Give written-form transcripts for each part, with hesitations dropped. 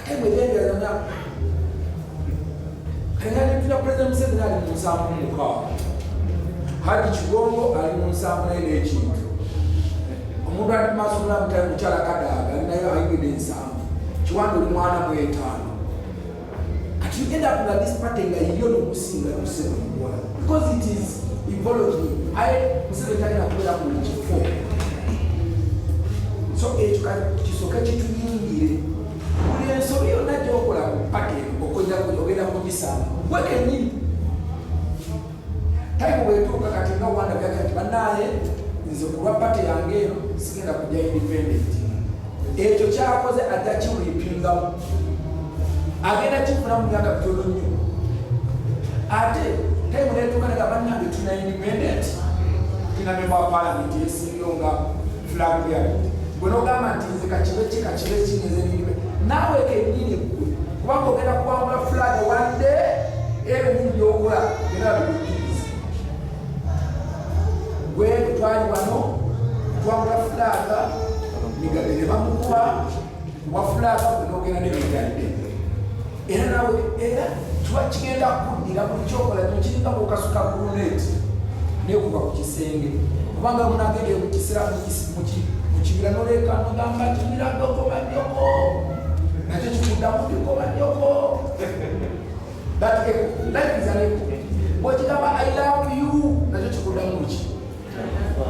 Kaimu ebendera na kangani tuna President Museveni ali mu nsambu mukaaga. Haji Kigongo ali mu nsambu naye n'ekintu. Omuntu ali mu maaso n'amutali mukyala Kadaaga ali nayo ayingidde ensambu. Kiwanda oli mwana mw'etaano. Kati you end up with this pattern nga yiyo n'okusinga Museveni bwala. Because it is evolving. Museveni talina kubeera buli kifo. So ekyo kisooka kituyingire. Buli ensobi yonna gy'okola ku pattern ogenda kugisanga. Gwe kennyini. Tayimu bw'etuuka kati nga Wanda byagala nti bannaaye nze kulwa pate yange eno sigenda kujja independent. Ekyo kyakoze ajja kiripingamu. Agenda kifuna mu myaka mitono nnyo. Ate tayimu n'etuuka naga bannange tuna independent. Tuna member wa parliament yeesimbyewo nga flag bearer. Gwe n'ogamba nti nze kakibe ki nze niribe. Naawe kennyini ggwe kubanga ogenda kuwangula flag one day ebyo bintu by'okola era bikukkiriza. Gwe twali wano tuwangula flag migabe ne bamukuba wa flag gwe n'ogenda n'emigadde. Era nawe era tuba kigenda kuddira buli kyokola kiringa bw'okasuka ku luneti n'ekuba ku kisenge kubanga munagendeye mu kiseera mu kibira n'oleeka n'ogamba nti miragoko banjoko nakyo kikuddamu ndiko banjoko. That life is an echo. Bw'okigamba I love you nakyo kikuddamu ki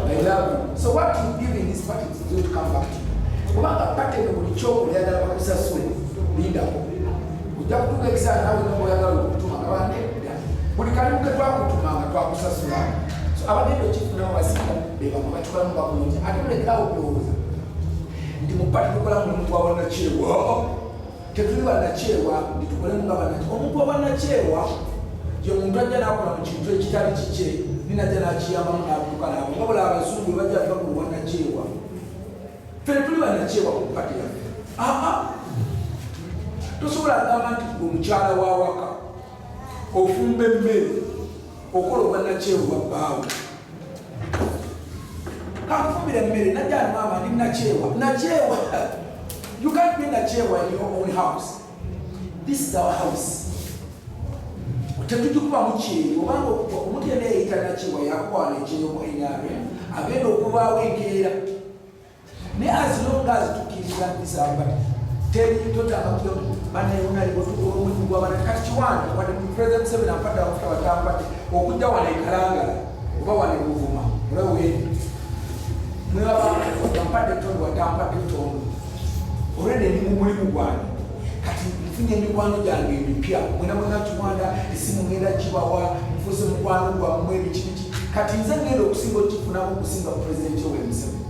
I love you. So what you give in this party is going to come back to you. Kubanga party ne buli kyokola oyagala bakusasule lindako. Ojja kutuuka ekiseera nawe n'oyagala okutuma abandi buli kalimu ke twakutumanga twakusasula. So abagenda okifuna basinga bebamu bakikolamu bakulungi ate mulekerawo okulowooza nti mu pati tukola omuntu wa bannakyewa tetuli bannakyewa nti tukolemu nga bannakyewa. Omuntu wa bannakyewa ye muntu ajja n'akola mu kintu ekitali kikye ninajja n'akiyambamu n'atuuka naabo nga bula abazungu bajja bakulu bannakyewa. Ffe tuli bannakyewa ku pati yaffe. Tosobola kugamba nti omukyala wa waka ofumba emmere okola obwannakyewa bbaawe. Kanfumbira emmere najja mama ndi nakyewa. You can't be nakyewa in your own house. This is our house. Tetujjukuba mukyeri obanga omuntu yenna eyita nakyewa yakwana ekyeyo mu NRM agenda okubaawo enkeera. Naye as long as tukkiriza bisamba teri totanga banayeonalibotuolomugwa kati Kiwanda wadde President Museveni ampadde abafuta batampate okujja wano ekalangala oba wano Buvuma olweweeni mwebampadde ettondo watampadde ettondo olwedde ndi mu mulimu gwange kati nfunye emikwano gyange emipya mwena mwena Kiwanda esimu ngenda kibawa nfuuse mukwano gwammwe ebikibiki kati nze ngenda okusinga okifunamu okusinga President Museveni.